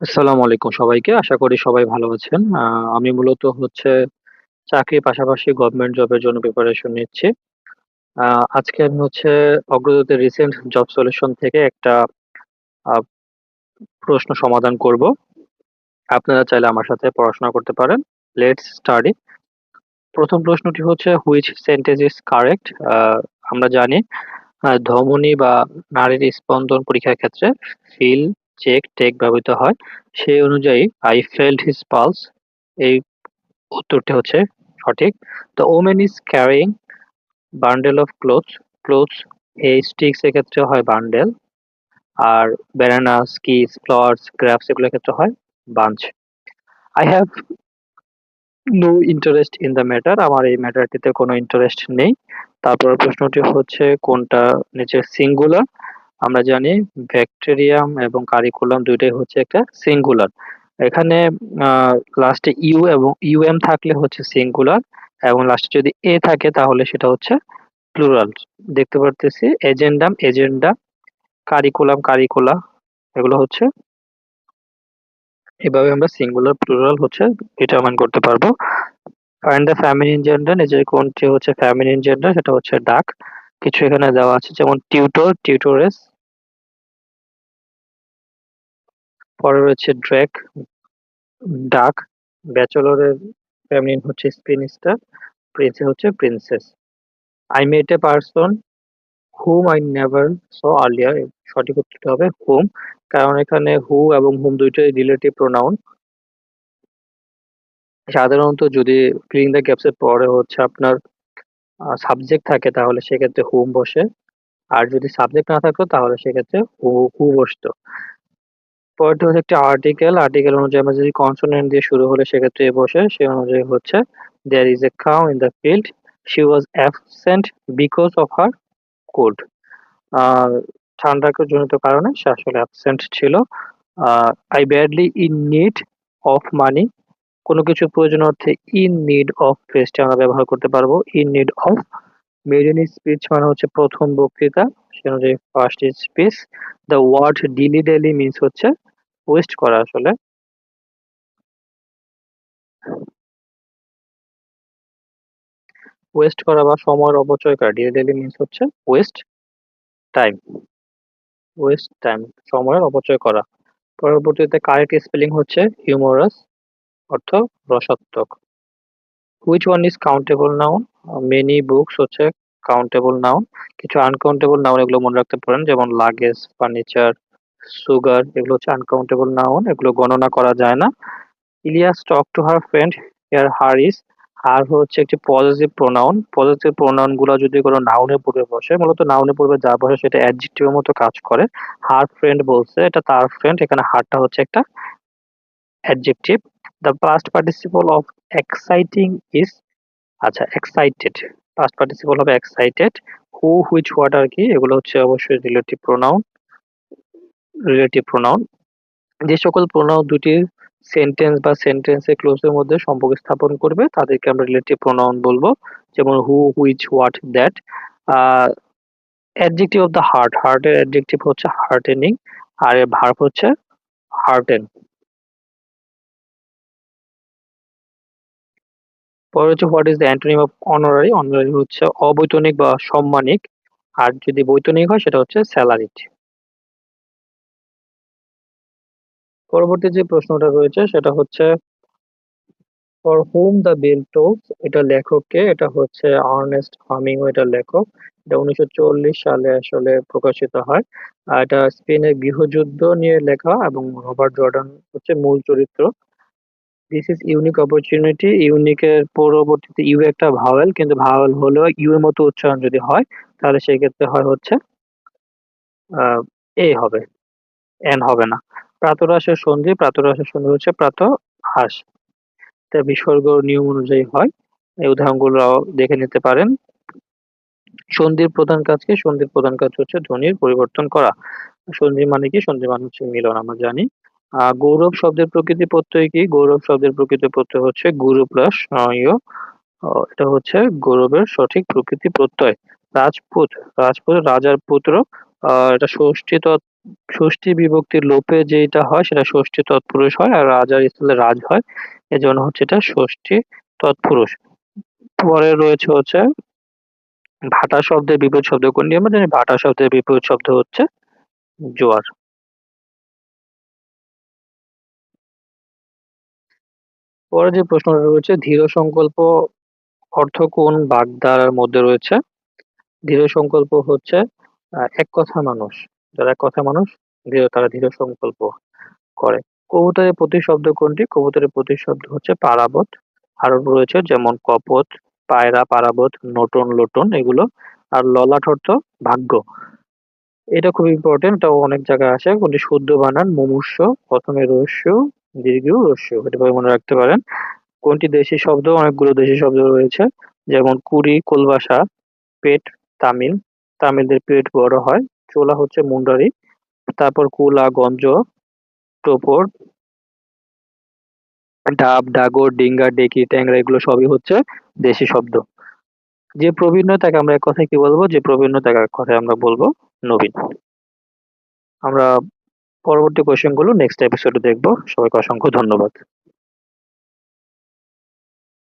আসসালামু আলাইকুম সবাইকে। আশা করি সবাই ভালো আছেন। আমি মূলত চাকরির পাশাপাশি গভর্নমেন্ট জবের জন্য প্রিপারেশন নিচ্ছি। আজকে আমি অগ্রদূতের রিসেন্ট জব সলিউশন থেকে একটা আ প্রশ্ন সমাধান করব। আপনারা চাইলে আমার সাথে পড়াশোনা করতে পারেন। Let's study. ১ম প্রশ্নটি হচ্ছে হুইচ সেন্টেন্স ইস কারেক্ট? আমরা জানি ধমনী বা নাড়ির স্পন্দন পরীক্ষার ক্ষেত্রে ফিল, চেক, টেক ব্যবহৃত হয়। সেই অনুযায়ী I felt his pulse এই উত্তরটি হচ্ছে সঠিক। The woman is carrying bundle of clothes. Clothes এই sticks এর ক্ষেত্রে হয় বান্ডেল, আর bananas, keys, flowers, grapes এগুলোর ক্ষেত্রে হয় bunch. I have no interest in the matter. আমার এই ম্যাটারটিতে কোনো ইন্টারেস্ট নেই। তারপরের প্রশ্নটি হচ্ছে কোনটা নিচের সিঙ্গুলার? আমরা জানি ব্যাকটেরিয়াম এবং কারিকুলাম দুইটাই হচ্ছে একটা সিঙ্গুলার। এখানে লাস্টে ইউ এবং ইউএম থাকলে হচ্ছে সিঙ্গুলার, এবং লাস্টে যদি এ থাকে তাহলে সেটা হচ্ছে প্লুরাল। দেখতে পারতেছি এজেন্ডাম, এজেন্ডা, কারিকুলাম, কারিকুলা, এগুলো হচ্ছে এভাবে আমরা সিঙ্গুলার প্লুরাল ডিটারমাইন করতে পারবো। ফাইন্ড দ্য ফেমিনিন জেন্ডার, যে কোনটি হচ্ছে ফেমিনিন জেন্ডার সেটা হচ্ছে ডাক। কিছু এখানে দেওয়া আছে যেমন টিউটর, টিউটরেস। পরে রয়েছে ড্রেক, ডাক। ব্যাচেলরের ফেমিনিন হচ্ছে স্পিনিস্টার, প্রিন্সেস হচ্ছে princess. I met a person hmm I never saw earlier, সঠিক উত্তরটা হবে হুম, কারণ এখানে হু এবং হুম দুইটাই রিলেটিভ প্রোনাউন। সাধারণত যদি ফিলিং দ্য গ্যাপস এর পরে আপনার সাবজেক্ট থাকে তাহলে সেক্ষেত্রে হুম বসে, আর যদি সাবজেক্ট না থাকতো তাহলে সেক্ষেত্রে হু হু বসতো। পরেরটি হচ্ছে একটি আর্টিকেল। আর্টিকেল অনুযায়ী আমরা যদি কনসোনেন্ট দিয়ে শুরু হলে সেক্ষেত্রে এ বসে। সে অনুযায়ী there is a cow in the field, she was absent because of her cold. Ah ঠান্ডার জনিত কারণে সে আসলে অ্যাবসেন্ট ছিল। I badly in need of money, কোনো কিছু প্রয়োজন অর্থে ইন নিড অফ ফ্রেজটি আমরা ব্যবহার করতে পারবো in need of. Maiden speech মানে হচ্ছে প্রথম বক্তৃতা, সে অনুযায়ী first speech. The word dilly dally means হচ্ছে ওয়েস্ট করা। আসলে ওয়েস্ট করা বা সময়ের অপচয় করা, ডিলি ডেলি মিন্স হচ্ছে ওয়েস্ট টাইম। ওয়েস্ট টাইম, সময়ের অপচয় করা। পরবর্তীতে কারেক্ট স্পেলিং হচ্ছে হিউমারাস, অর্থ রসাত্মক। Which one is countable noun? Many books হচ্ছে কাউন্টেবল নাউন। কিছু আনকাউন্টেবল নাউন এগুলো মনে রাখতে পারেন, যেমন লাগেজ, ফার্নিচার, সুগার, এগুলো হচ্ছে আনকাউন্টেবল নাউন, এগুলো গণনা করা যায় না। Ilias talk to her friend, here her is. Her হচ্ছে একটি পজিটিভ প্রোনাউন। পজিটিভ প্রোনাউন গুলো যদি কোনো নাউনের পূর্বে বসে, মূলত নাউনের পূর্বে যা বসে সেটা অ্যাডজেক্টিভের মতো কাজ করে। হার ফ্রেন্ড বলছে, এটা তার ফ্রেন্ড, এখানে হারটা হচ্ছে একটা adjective. The past participle of exciting is, আচ্ছা এক্সাইটেড, পাস্ট পার্টিসিপল হবে excited. Who, which, what are কি, এগুলো হচ্ছে অবশ্যই রিলেটিভ প্রোনাউন। রিলেটিভ প্রোনাউন যে সকল প্রোনাউন দুটি সেন্টেন্স বা সেন্টেন্সের ক্লোজের মধ্যে সম্পর্ক স্থাপন করবে তাদেরকে আমরা রিলেটিভ প্রোনাউন বলবো, যেমন who, which, what, that. Adjective of the heart, হার্টের অ্যাডজেক্টিভ হচ্ছে হার্টেনিং, আর এর ভার্ব হচ্ছে হার্টেন। পরে what is the antonym of honorary? Honorary হচ্ছে অবৈতনিক বা সম্মানিক, আর যদি বৈতনিক হয় সেটা হচ্ছে স্যালারিড। পরবর্তী যে প্রশ্নটা রয়েছে সেটা হচ্ছে for whom the bell tolls, এটা লেখক কে? এটা হচ্ছে আর্নেস্ট হামিংওয়ে, এটার লেখক। এটা 1940 সালে আসলে প্রকাশিত হয়। আর এটা স্পেনের গৃহযুদ্ধ নিয়ে লেখা, এবং রবার্ট জর্ডান হচ্ছে মূল চরিত্র। দিস ইজ ইউনিক অপরচুনিটি, ইউনিকের পরবর্তীতে ইউ একটা ভাওয়েল, কিন্তু ভাওয়েল হলেও ইউ এর মতো উচ্চারণ যদি হয় তাহলে সেই ক্ষেত্রে হয় আহ এ হবে, এন হবে না। প্রাতরাশের সন্ধি, প্রাতরাশের সন্ধি হচ্ছে প্রাতহাস, তা বিসর্গ নিয়ম অনুযায়ী হয়। এই উদাহরণগুলো দেখে নিতে পারেন। সন্ধির প্রধান কাজ কি? সন্ধির প্রধান কাজ হচ্ছে ধ্বনির পরিবর্তন করা। সন্ধি মানে কি? সন্ধি মানে হচ্ছে মিলন, আমরা জানি। গৌরব শব্দের প্রকৃতি প্রত্যয় কি? গৌরব শব্দের প্রকৃতি প্রত্যয় হচ্ছে গুরু প্লাস য়। এটা হচ্ছে গৌরবের সঠিক প্রকৃতি প্রত্যয়। রাজপুত, রাজপুত রাজার পুত্র। এটা ষষ্ঠী তৎ ষষ্ঠী বিভক্তির লোপে যেটা হয় সেটা ষষ্ঠী তৎপুরুষ হয়, আর রাজার স্থলে রাজ হয়, এজন্য হচ্ছে এটা ষষ্ঠী তৎপুরুষ। পরে রয়েছে হচ্ছে ভাটা শব্দের বিপরীত শব্দ কোনটি? আমরা জানি ভাটা শব্দের বিপরীত শব্দ হচ্ছে জোয়ার। পরে যে প্রশ্নটা রয়েছে, দৃঢ় সংকল্প অর্থ কোন বাগধারার মধ্যে রয়েছে? দৃঢ় সংকল্প হচ্ছে এক কথা মানুষ, যারা এক কথা মানুষ তারা দৃঢ় সংকল্প করে। কবুতরের প্রতিশব্দ কোনটি? কবুতরের প্রতিশব্দ হচ্ছে পারাবত। আরো রয়েছে যেমন কপোত, পায়রা, পারাবত, নোটন, লোটন এগুলো। আর ললাট অর্থ ভাগ্য। এটা খুব ইম্পর্টেন্ট, এটাও অনেক জায়গায় আসে। কোনটি শুদ্ধ বানান? মুমূর্ষ, প্রথমে রস্য, দীর্ঘ রস্য, এটা ভাবে মনে রাখতে পারেন। কোনটি দেশি শব্দ? অনেকগুলো দেশি শব্দ রয়েছে, যেমন কুড়ি, কোলবাসা, পেট, তামিল, তামিলদের পেট বড় হয়। চোলা হচ্ছে মুন্ডারি। তারপর কুলা, গঞ্জ, টোপর, ডাব, ডাগর, ডিঙ্গা, ডেকি, ট্যাংরা এগুলো সবই হচ্ছে দেশি শব্দ। যে প্রবীণ নয় তাকে আমরা এক কথায় কি বলবো? যে প্রবীণ নয় তাকে এক কথায় আমরা বলবো নবীন। আমরা পরবর্তী কোয়েশ্চেন গুলো নেক্সট এপিসোডে দেখবো। সবাইকে অসংখ্য ধন্যবাদ।